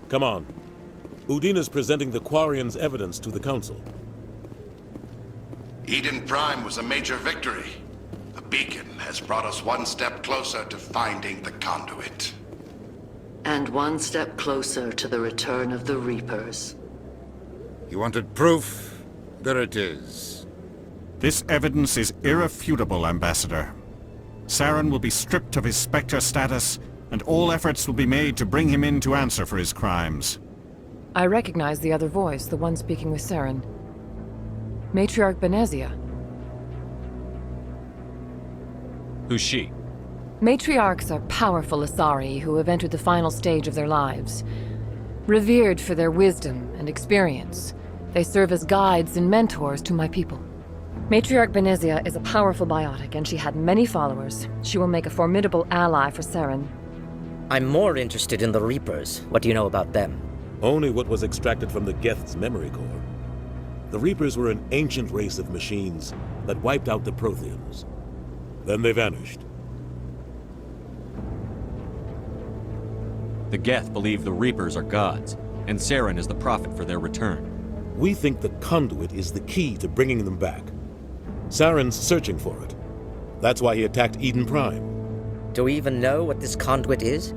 Come on. Udina's presenting the Quarians' evidence to the Council. Eden Prime was a major victory. The beacon has brought us one step closer to finding the conduit. And one step closer to the return of the Reapers. You wanted proof? There it is. This evidence is irrefutable, Ambassador. Saren will be stripped of his Spectre status, and all efforts will be made to bring him in to answer for his crimes. I recognize the other voice, the one speaking with Saren. Matriarch Benezia. Who's she? Matriarchs are powerful Asari who have entered the final stage of their lives. Revered for their wisdom and experience, they serve as guides and mentors to my people. Matriarch Benezia is a powerful biotic, and she had many followers. She will make a formidable ally for Saren. I'm more interested in the Reapers. What do you know about them? Only what was extracted from the Geth's memory core. The Reapers were an ancient race of machines that wiped out the Protheans. Then they vanished. The Geth believe the Reapers are gods, and Saren is the prophet for their return. We think the conduit is the key to bringing them back. Saren's searching for it. That's why he attacked Eden Prime. Do we even know what this conduit is?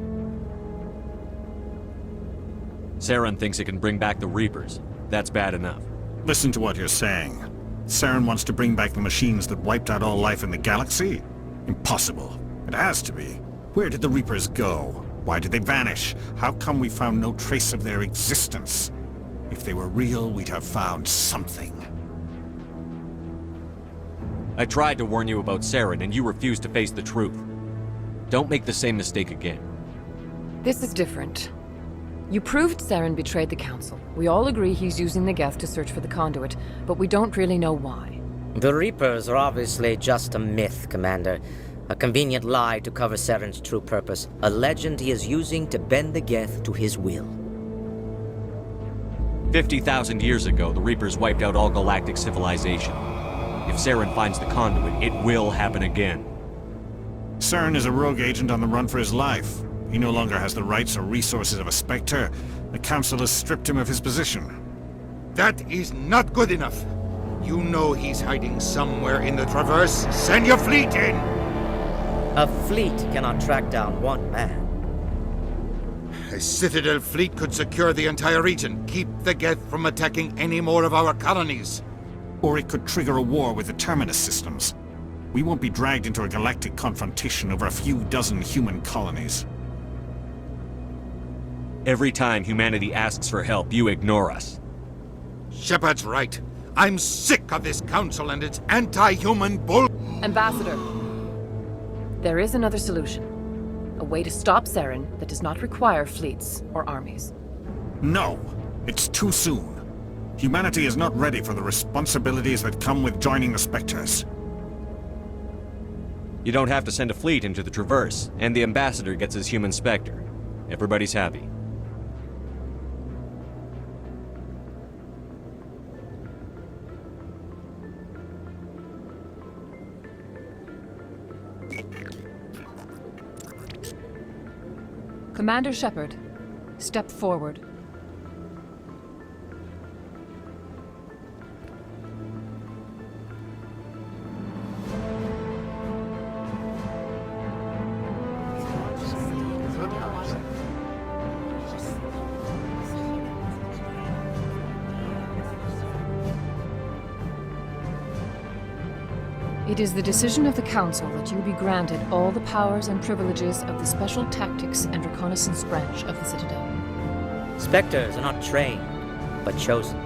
Saren thinks it can bring back the Reapers. That's bad enough. Listen to what you're saying. Saren wants to bring back the machines that wiped out all life in the galaxy? Impossible. It has to be. Where did the Reapers go? Why did they vanish? How come we found no trace of their existence? If they were real, we'd have found something. I tried to warn you about Saren, and you refused to face the truth. Don't make the same mistake again. This is different. You proved Saren betrayed the Council. We all agree he's using the Geth to search for the conduit, but we don't really know why. The Reapers are obviously just a myth, Commander. A convenient lie to cover Saren's true purpose. A legend he is using to bend the Geth to his will. 50,000 years ago, the Reapers wiped out all galactic civilization. If Saren finds the conduit, it will happen again. Saren is a rogue agent on the run for his life. He no longer has the rights or resources of a Spectre. The Council has stripped him of his position. That is not good enough. You know he's hiding somewhere in the Traverse. Send your fleet in! A fleet cannot track down one man. A Citadel fleet could secure the entire region, keep the Geth from attacking any more of our colonies. Or it could trigger a war with the Terminus systems. We won't be dragged into a galactic confrontation over a few dozen human colonies. Every time humanity asks for help, you ignore us. Shepard's right. I'm sick of this council and its anti-human bull... Ambassador, there is another solution. A way to stop Saren that does not require fleets or armies. No! It's too soon. Humanity is not ready for the responsibilities that come with joining the Spectres. You don't have to send a fleet into the Traverse, and the Ambassador gets his human Spectre. Everybody's happy. Commander Shepard, step forward. It is the decision of the Council that you be granted all the powers and privileges of the Special Tactics and Reconnaissance Branch of the Citadel. Spectres are not trained, but chosen.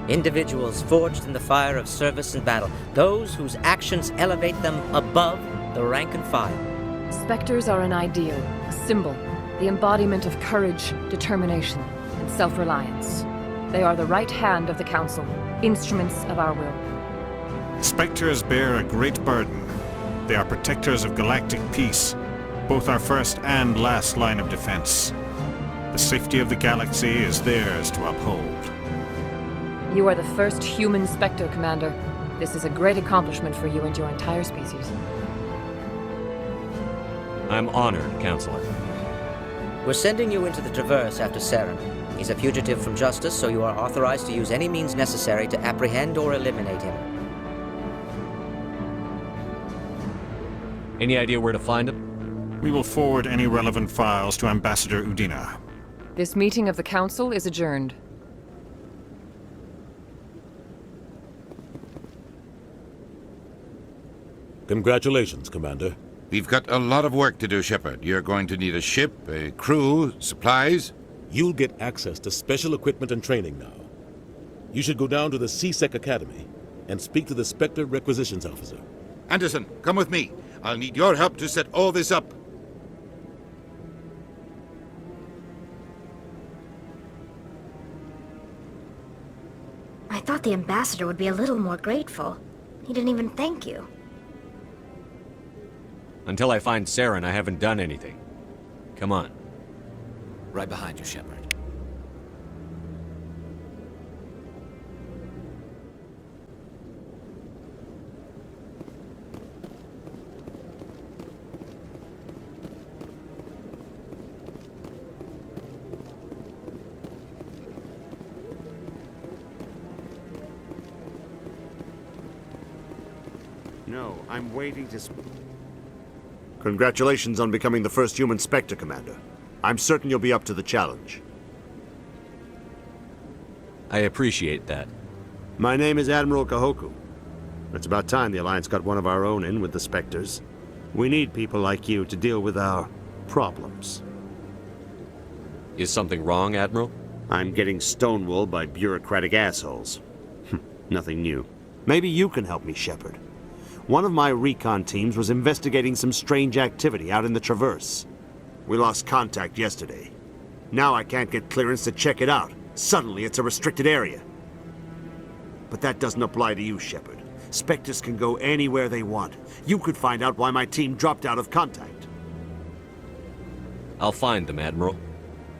Individuals forged in the fire of service and battle. Those whose actions elevate them above the rank and file. Spectres are an ideal, a symbol, the embodiment of courage, determination, and self-reliance. They are the right hand of the Council, instruments of our will. Spectres bear a great burden. They are protectors of galactic peace, both our first and last line of defense. The safety of the galaxy is theirs to uphold. You are the first human Spectre, Commander. This is a great accomplishment for you and your entire species. I'm honored, Counselor. We're sending you into the Traverse after Saren. He's a fugitive from justice, so you are authorized to use any means necessary to apprehend or eliminate him. Any idea where to find him? We will forward any relevant files to Ambassador Udina. This meeting of the Council is adjourned. Congratulations, Commander. We've got a lot of work to do, Shepard. You're going to need a ship, a crew, supplies. You'll get access to special equipment and training now. You should go down to the CSEC Academy and speak to the SPECTRE Requisitions Officer. Anderson, come with me. I'll need your help to set all this up. I thought the ambassador would be a little more grateful. He didn't even thank you. Until I find Saren, I haven't done anything. Come on. Right behind you, Shepard. No, I'm waiting to... Congratulations on becoming the first human Spectre, Commander. I'm certain you'll be up to the challenge. I appreciate that. My name is Admiral Kahoku. It's about time the Alliance got one of our own in with the Spectres. We need people like you to deal with our problems. Is something wrong, Admiral? I'm getting stonewalled by bureaucratic assholes. Nothing new. Maybe you can help me, Shepard. One of my recon teams was investigating some strange activity out in the Traverse. We lost contact yesterday. Now I can't get clearance to check it out. Suddenly it's a restricted area. But that doesn't apply to you, Shepard. Spectres can go anywhere they want. You could find out why my team dropped out of contact. I'll find them, Admiral.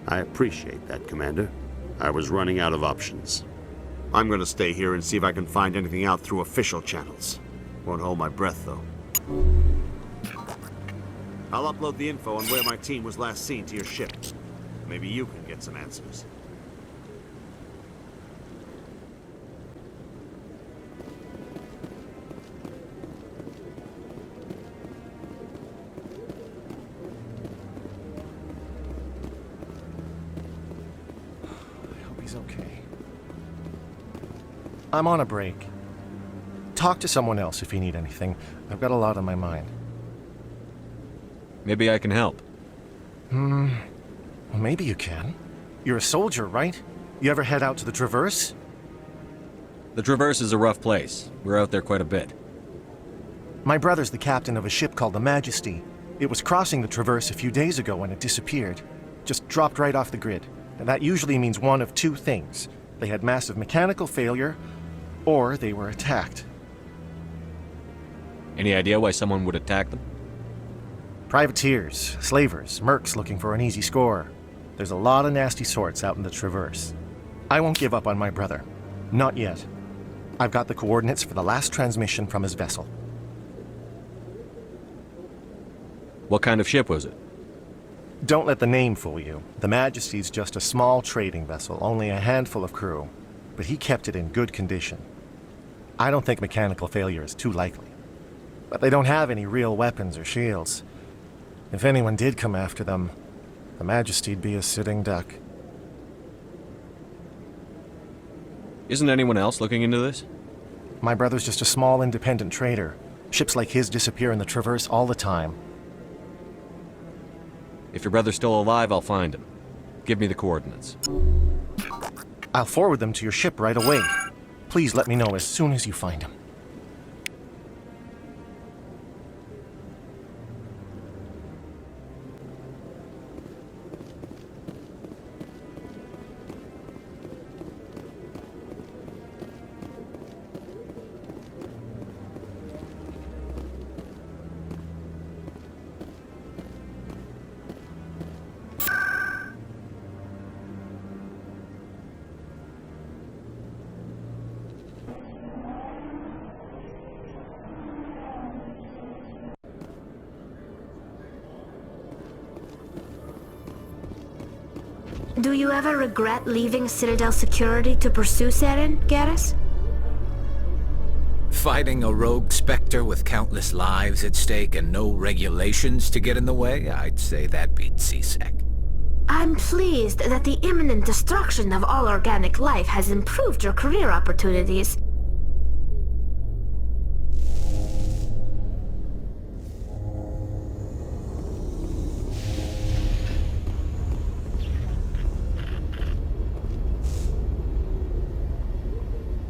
I appreciate that, Commander. I was running out of options. I'm gonna stay here and see if I can find anything out through official channels. Won't hold my breath, though. I'll upload the info on where my team was last seen to your ship. Maybe you can get some answers. I hope he's okay. I'm on a break. Talk to someone else if you need anything. I've got a lot on my mind. Maybe I can help. Well, maybe you can. You're a soldier, right? You ever head out to the Traverse? The Traverse is a rough place. We're out there quite a bit. My brother's the captain of a ship called the Majesty. It was crossing the Traverse a few days ago when it disappeared. Just dropped right off the grid. And that usually means one of two things. They had massive mechanical failure, or they were attacked. Any idea why someone would attack them? Privateers, slavers, mercs looking for an easy score. There's a lot of nasty sorts out in the Traverse. I won't give up on my brother. Not yet. I've got the coordinates for the last transmission from his vessel. What kind of ship was it? Don't let the name fool you. The Majesty's just a small trading vessel, only a handful of crew. But he kept it in good condition. I don't think mechanical failure is too likely. But they don't have any real weapons or shields. If anyone did come after them, the Majesty'd be a sitting duck. Isn't anyone else looking into this? My brother's just a small independent trader. Ships like his disappear in the Traverse all the time. If your brother's still alive, I'll find him. Give me the coordinates. I'll forward them to your ship right away. Please let me know as soon as you find him. Do you ever regret leaving Citadel security to pursue Saren, Garrus? Fighting a rogue Spectre with countless lives at stake and no regulations to get in the way? I'd say that beats C-Sec. I'm pleased that the imminent destruction of all organic life has improved your career opportunities.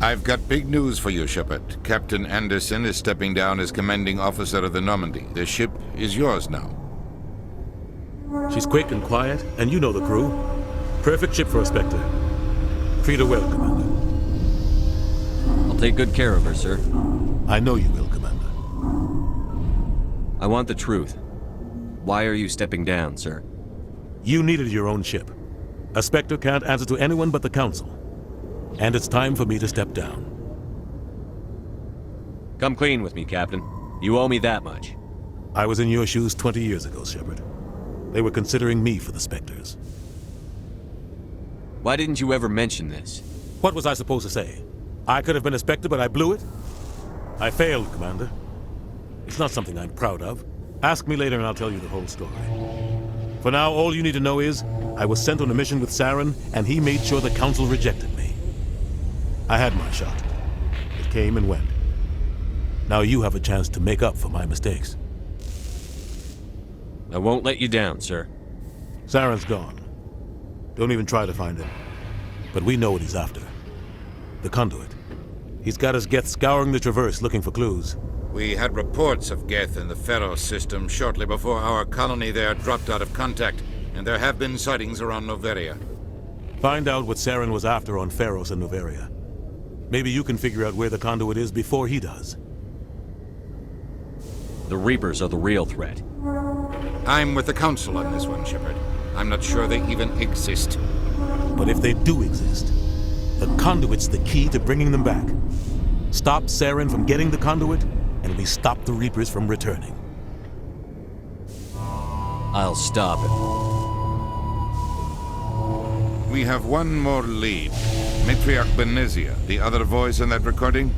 I've got big news for you, Shepard. Captain Anderson is stepping down as commanding officer of the Normandy. The ship is yours now. She's quick and quiet, and you know the crew. Perfect ship for a Spectre. Treat her well, Commander. I'll take good care of her, sir. I know you will, Commander. I want the truth. Why are you stepping down, sir? You needed your own ship. A Spectre can't answer to anyone but the Council. And it's time for me to step down. Come clean with me, Captain. You owe me that much. I was in your shoes 20 years ago, Shepard. They were considering me for the Spectres. Why didn't you ever mention this? What was I supposed to say? I could have been a Spectre, but I blew it? I failed, Commander. It's not something I'm proud of. Ask me later and I'll tell you the whole story. For now, all you need to know is, I was sent on a mission with Saren, and he made sure the Council rejected me. I had my shot. It came and went. Now you have a chance to make up for my mistakes. I won't let you down, sir. Saren's gone. Don't even try to find him. But we know what he's after. The conduit. He's got his Geth scouring the Traverse looking for clues. We had reports of Geth in the Pharos system shortly before our colony there dropped out of contact, and there have been sightings around Noveria. Find out what Saren was after on Pharos and Noveria. Maybe you can figure out where the conduit is before he does. The Reapers are the real threat. I'm with the Council on this one, Shepard. I'm not sure they even exist. But if they do exist, the conduit's the key to bringing them back. Stop Saren from getting the conduit, and we stop the Reapers from returning. I'll stop it. We have one more lead. Matriarch Benezia, the other voice in that recording.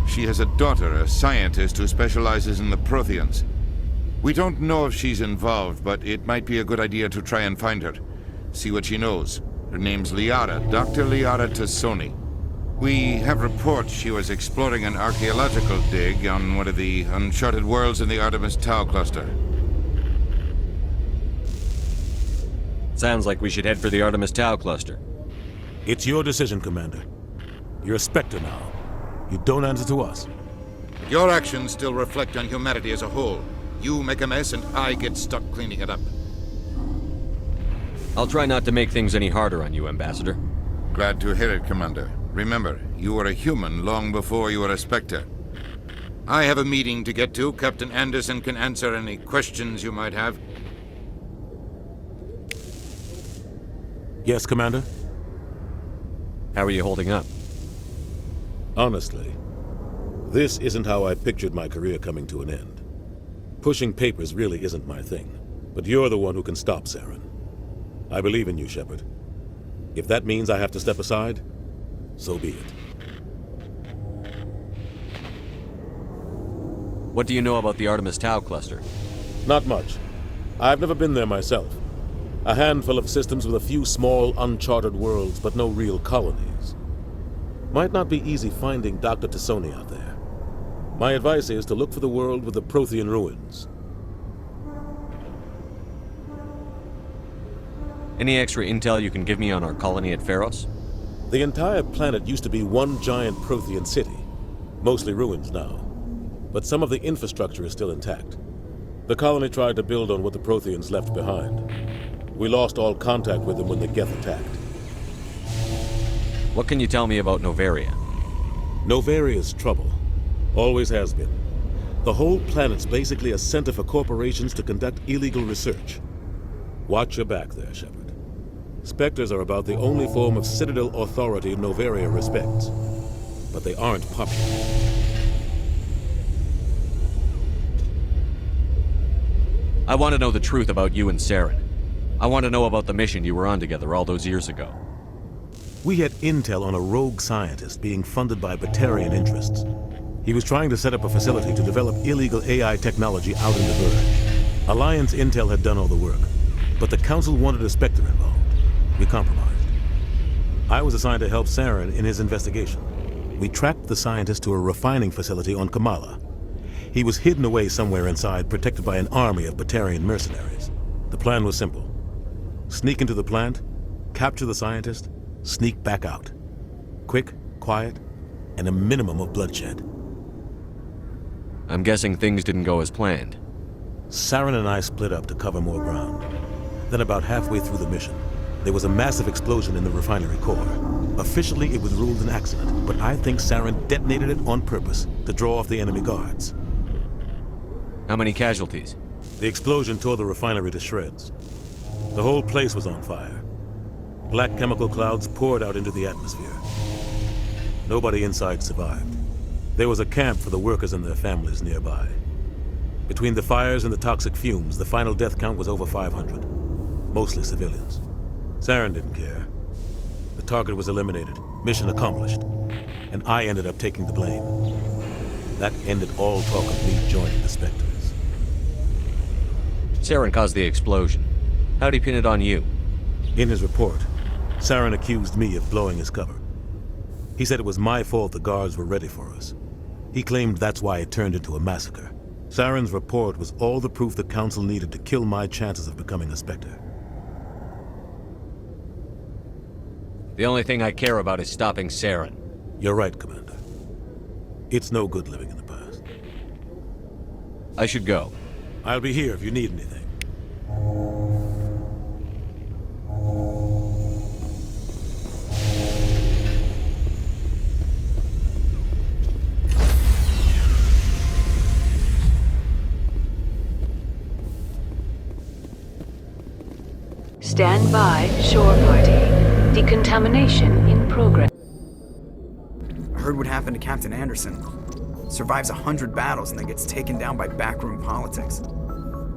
She has a daughter, a scientist who specializes in the Protheans. We don't know if she's involved, but it might be a good idea to try and find her. See what she knows. Her name's Liara, Dr. Liara Tassoni. We have reports she was exploring an archaeological dig on one of the uncharted worlds in the Artemis Tau cluster. Sounds like we should head for the Artemis Tau cluster. It's your decision, Commander. You're a Spectre now. You don't answer to us. Your actions still reflect on humanity as a whole. You make a mess and I get stuck cleaning it up. I'll try not to make things any harder on you, Ambassador. Glad to hear it, Commander. Remember, you were a human long before you were a Spectre. I have a meeting to get to. Captain Anderson can answer any questions you might have. Yes, Commander? How are you holding up? Honestly, this isn't how I pictured my career coming to an end. Pushing papers really isn't my thing, but you're the one who can stop Saren. I believe in you, Shepard. If that means I have to step aside, so be it. What do you know about the Artemis Tau cluster? Not much. I've never been there myself. A handful of systems with a few small, uncharted worlds, but no real colonies. Might not be easy finding Dr. Tassoni out there. My advice is to look for the world with the Prothean ruins. Any extra intel you can give me on our colony at Pharos? The entire planet used to be one giant Prothean city. Mostly ruins now. But some of the infrastructure is still intact. The colony tried to build on what the Protheans left behind. We lost all contact with them when the Geth attacked. What can you tell me about Noveria? Noveria's trouble. Always has been. The whole planet's basically a center for corporations to conduct illegal research. Watch your back there, Shepard. Spectres are about the only form of Citadel authority Noveria respects. But they aren't popular. I want to know the truth about you and Saren. I want to know about the mission you were on together all those years ago. We had intel on a rogue scientist being funded by Batarian interests. He was trying to set up a facility to develop illegal AI technology out in the Verge. Alliance intel had done all the work, but the Council wanted a Spectre involved. We compromised. I was assigned to help Saren in his investigation. We tracked the scientist to a refining facility on Kamala. He was hidden away somewhere inside, protected by an army of Batarian mercenaries. The plan was simple. Sneak into the plant, capture the scientist, sneak back out. Quick, quiet, and a minimum of bloodshed. I'm guessing things didn't go as planned. Saren and I split up to cover more ground. Then about halfway through the mission, there was a massive explosion in the refinery core. Officially, it was ruled an accident, but I think Saren detonated it on purpose to draw off the enemy guards. How many casualties? The explosion tore the refinery to shreds. The whole place was on fire. Black chemical clouds poured out into the atmosphere. Nobody inside survived. There was a camp for the workers and their families nearby. Between the fires and the toxic fumes, the final death count was over 500. Mostly civilians. Saren didn't care. The target was eliminated, mission accomplished, and I ended up taking the blame. That ended all talk of me joining the Spectres. Saren caused the explosion. How'd he pin it on you? In his report, Saren accused me of blowing his cover. He said it was my fault the guards were ready for us. He claimed that's why it turned into a massacre. Saren's report was all the proof the Council needed to kill my chances of becoming a Spectre. The only thing I care about is stopping Saren. You're right, Commander. It's no good living in the past. I should go. I'll be here if you need anything. Stand by, shore party. Decontamination in progress. I heard what happened to Captain Anderson. Survives 100 battles and then gets taken down by backroom politics.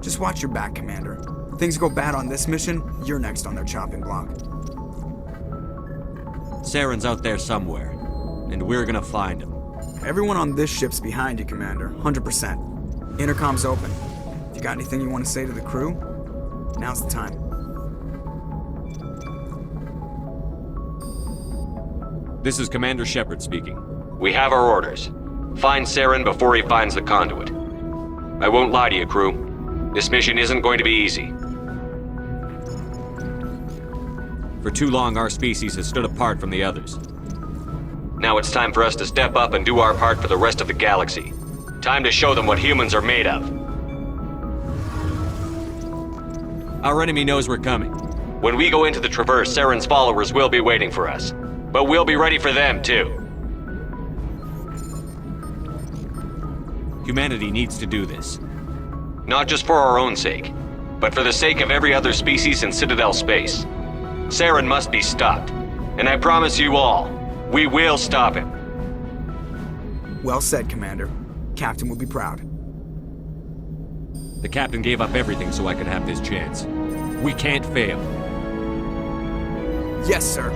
Just watch your back, Commander. Things go bad on this mission, you're next on their chopping block. Saren's out there somewhere, and we're gonna find him. Everyone on this ship's behind you, Commander. 100%. Intercom's open. If you got anything you want to say to the crew, now's the time. This is Commander Shepard speaking. We have our orders. Find Saren before he finds the conduit. I won't lie to you, crew. This mission isn't going to be easy. For too long, our species has stood apart from the others. Now it's time for us to step up and do our part for the rest of the galaxy. Time to show them what humans are made of. Our enemy knows we're coming. When we go into the Traverse, Saren's followers will be waiting for us. But we'll be ready for them, too. Humanity needs to do this. Not just for our own sake, but for the sake of every other species in Citadel space. Saren must be stopped. And I promise you all, we will stop him. Well said, Commander. Captain will be proud. The Captain gave up everything so I could have this chance. We can't fail. Yes, sir.